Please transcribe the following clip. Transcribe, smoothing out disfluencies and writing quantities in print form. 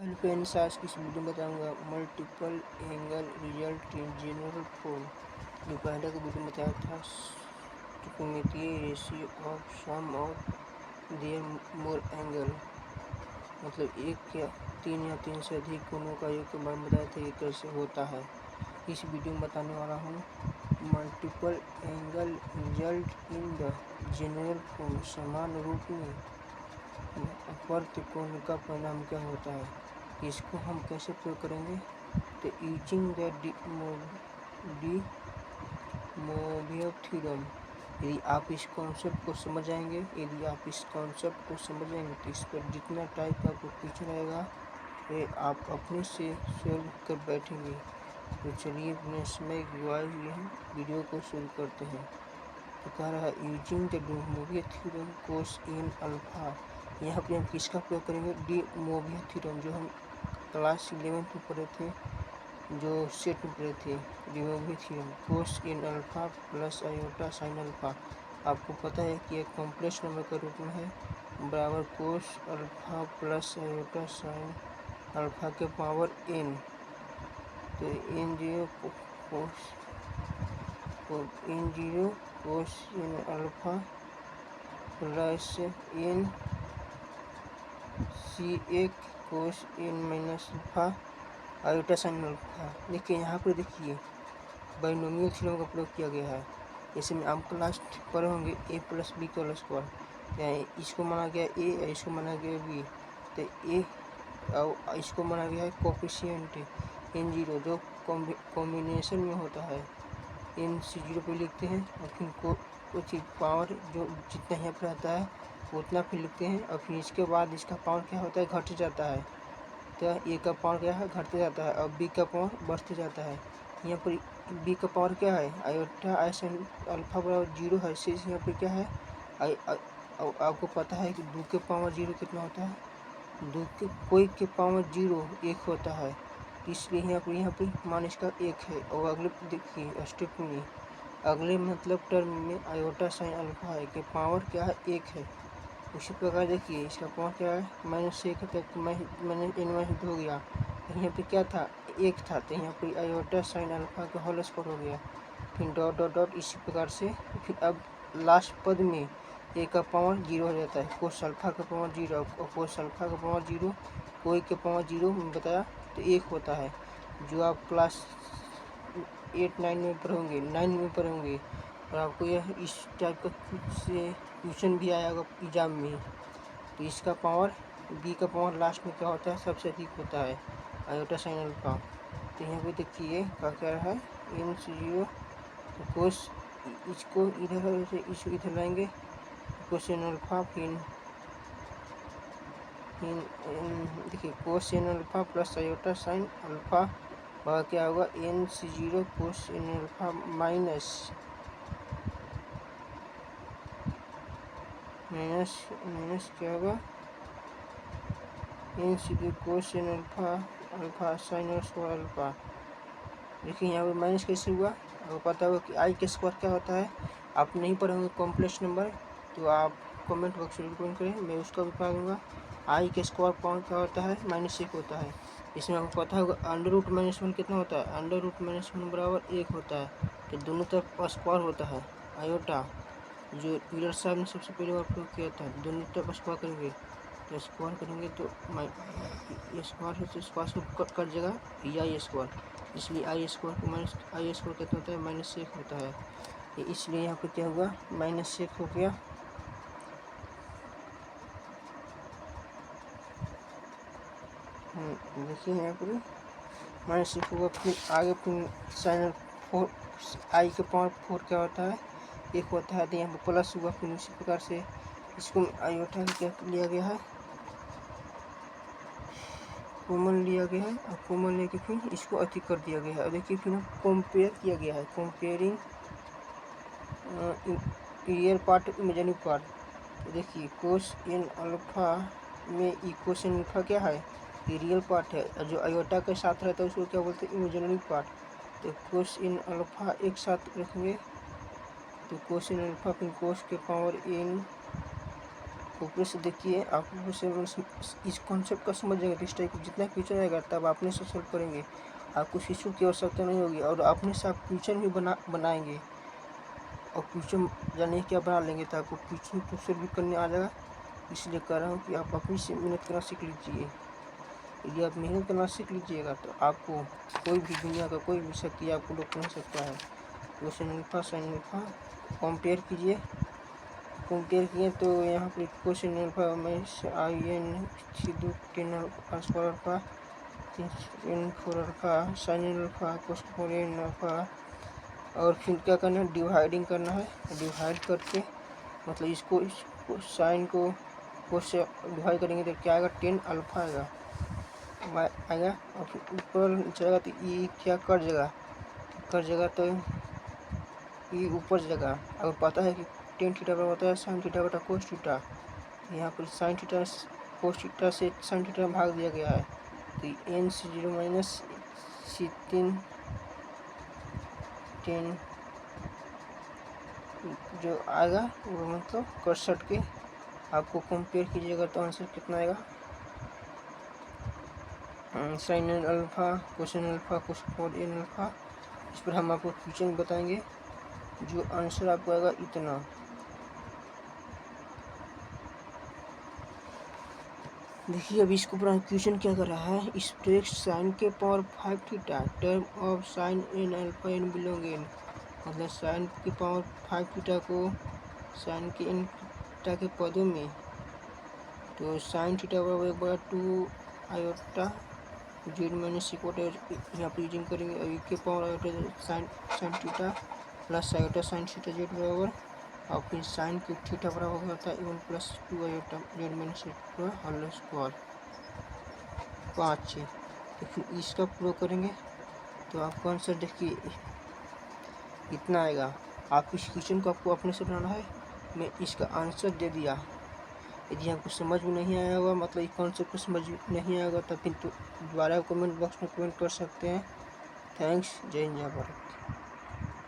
Hello friends, आज की इस वीडियो में बताऊंगा multiple angle result in general form. जो पहले का वीडियो में बताया था त्रिकोणमितीय ratio of sum of their more angle, मतलब एक या तीन से अधिक कोणों का योग के बारे में बताया था ये कैसे होता है। इस वीडियो में बताने वाला हूँ multiple angle result in the general form, समान रूप में अपर त्रिकोण का परिणाम क्या होता है। इसको हम कैसे प्रयोग करेंगे, तो using the de Moivre theorem. यदि आप इस कॉन्सेप्ट को समझ जाएंगे तो इस पर जितना टाइप आपको क्वेश्चन आएगा ये आप अपने से सॉल्व कर बैठेंगे। तो चलिए अपने समय गवाए हुए हैं, वीडियो को शुरू करते हैं। तो कह रहा है using the de Moivre theorem cos in alpha. यहाँ पे हम किसका प्रयोग करेंगे, डी मोवियर थ्योरम, जो हम क्लास 11 में पढ़े थे, जो सेट में पढ़े थे। De Moivre theorem cos in alpha plus iota sine alpha. आपको पता है कि एक कॉम्प्लेक्स नंबर का रूप में है, बराबर cos alpha plus iota sine alpha के पावर एन। तो N zero cos in alpha plus N C एक cos N minus alpha iota sine alpha. देखिए यहाँ पर देखिए बाइनोमियल थ्योरम का प्रयोग किया गया है। जैसे में आप क्लास पढ़े होंगे ए प्लस बी का होल स्क्वायर, इसको माना गया ए और इसको माना गया बी। तो ए और इसको माना गया है कोफिशिएंट एन जीरो, जो कॉम्बिनेशन में होता है। एन सी जीरो पे लिखते हैं और फिर कुछ पावर जो जितना यहाँ पर रहता है उतना फिर लिखते हैं, और फिर इसके बाद इसका पावर क्या होता है, घट जाता है। तो ए का पावर क्या है, घटते जाता है, और बी का पावर बढ़ते जाता है। यहाँ पर बी का पावर क्या है, आयोटा साइन अल्फा बराबर 0 है। इससे यहाँ पर क्या है, आपको पता है कि 2 के पावर 0 कितना होता है, कोई के पावर 0 1 होता है। इसलिए यहाँ पर मान इसका 1 है। और अगले देखिए स्टेप में, अगले मतलब टर्म में आयोटा साइन अल्फा है के पावर क्या है, 1 है। उसी प्रकार देखिए इसका पावर क्या है, -1 है, तो मैंने इन्वर्स हो गया। यहाँ पे क्या था, 1 था, तो यहाँ पे आयोटा साइन अल्फा का होल स्क्वायर हो गया। फिर डॉट डॉट डॉट इसी प्रकार से फिर अब लास्ट पद में ए का पावर 0 हो जाता है, कोस अल्फा का पावर 0 और कोस अल्फा का पावर 0, कोई के पावर 0 मैं बताया तो 1 होता है। जो आप क्लास 8 9 में पढ़ोगे और आपको यह इस टाइप का से क्वेश्चन भी आया होगा एग्जाम में। तो इसका पावर बी का पावर लास्ट में क्या होता है, सबसे अधिक होता है, आयोटा साइन अल्फा। तो यहाँ पे देखिए क्या क्या रहा है, एन सी जीरो कोस, इसको इधर लाएंगे कोसेन अल्फा, फिर देखिए cosine alpha plus iota sine alpha वह क्या होगा, N C zero cosine alpha minus क्या होगा, N C D cosine alpha sine square alpha. देखिए यहाँ पे माइनस कैसे हुआ, आपको पता होगा कि आई के स्क्वायर क्या होता है। आप नहीं पढ़ेंगे कॉम्प्लेक्स नंबर तो आप कमेंट बॉक्स में कमेंट करें, मैं उसका भी पढ़ा दूँगा। आई के स्क्वायर पावर क्या होता है, -1 होता है। इसमें आपको पता होगा √-1 कितना होता है, √-1 बराबर 1 होता है। तो दोनों तरफ स्क्वायर होता है। आयोटा जो यूलर साहब ने सबसे पहले प्रयोग किया था, दोनों तरफ स्क्वायर करेंगे तो स्क्वायर से स्क्वायर से कट जाएगा, आई स्क्वायर। इसलिए आई स्क्वायर कितना होता है, -1 होता है। इसलिए यहाँ पे क्या हुआ, -1 हो गया। देखिए यहाँ पर -1 होगा। फिर आगे फिर साइन 4 आई के पावर 4 क्या होता है, 1 होता है। तो यहाँ पर प्लस हुआ। फिर उसी प्रकार से इसको आयोटा क्या लिया गया है, कॉमन लिया गया है, और कॉमन लेके फिर इसको अति कर दिया गया है। और देखिए फिर कंपेयर किया गया है, comparing real part imaginary part. तो देखिए कोस इन अल्फा में कोस इन अल्फा क्या है, ये रियल पार्ट है, और जो आयोटा के साथ रहता है उसको क्या बोलते हैं, इमेजिनरी पार्ट। तो कोस इन अल्फा एक साथ रखेंगे तो कोस इन अल्फा फिर कोस के पावर एन ऊपर से देखिए, आप ऊपर से इस कॉन्सेप्ट का समझ जाएगा। इस टाइप जितना क्वेश्चन आएगा तब आपने से सॉल्व करेंगे, आपको शिशु की आवश्यकता नहीं होगी और अपने से आप क्वेश्चन भी बनाएंगे और क्वेश्चन जाने क्या बना लेंगे तो आपको क्वेश्चन तो सॉल्व भी करने आ जाएगा। इसलिए कह रहा हूँ कि आप अपनी से मेहनत करना सीख लीजिए। यदि आप मेहनत करना सीख लीजिएगा तो आपको कोई भी दुनिया का कोई भी शक्ति आपको रोक नहीं सकता है। Question alpha sine alpha compare कीजिए। कंपेयर किए तो यहाँ पर क्वेश्चन अल्फा में आई एन सीधू 10 alpha square alpha 10 4 alpha sine alpha cos N alpha. और फिर क्या करना है, डिवाइडिंग करना है। डिवाइड करके मतलब इसको साइन को कोस से डिवाइड करेंगे तो क्या आएगा, 10 अल्फा आएगा और फिर ऊपर जाएगा तो ई क्या कर जगह तो ई ऊपर जगह। अगर पता है कि टेन थीटा बराबर होता है साइन थीटा बटा कोस थीटा, यहाँ पर साइन थीटा कोस थीटा से साइन थीटा में भाग दिया गया है तो एन से 0 माइनस सी 10 जो आएगा वो मतलब 61 के। आपको कंपेयर कीजिएगा तो आंसर कितना आएगा, sine N alpha cosine alpha cos N alpha. इस पर हम आपको क्वेश्चन बताएंगे, जो आंसर आपको आएगा इतना। देखिए अभी इसको पूरा क्वेश्चन क्या कर रहा है, एक्सप्रेस साइन के power 5 theta term of sine N alpha n belong in. मतलब साइन के पावर 5 थीटा को साइन के एन थीटा के पदों में, तो साइन थीटा बराबर 1/2 आयोटा जेड माइनस इक्वल यहाँ पर यूजिंग करेंगे। और के power iota sine theta plus iota sine theta Z बराबर, और फिर साइन के थीटा बराबर होता है 1 + 2 iota z minus whole square 5। तो फिर इसका प्रयोग करेंगे तो आपको आंसर देखिए इतना आएगा। आप इस क्वेश्चन को आपको अपने से बनाना है, मैं इसका आंसर दे दिया। यदि आपको समझ में नहीं आया होगा, मतलब इस कॉन्सेप्ट को समझ नहीं आएगा तो फिर दोबारा कमेंट बॉक्स में कमेंट कर सकते हैं। थैंक्स। जय हिंद जय भारत।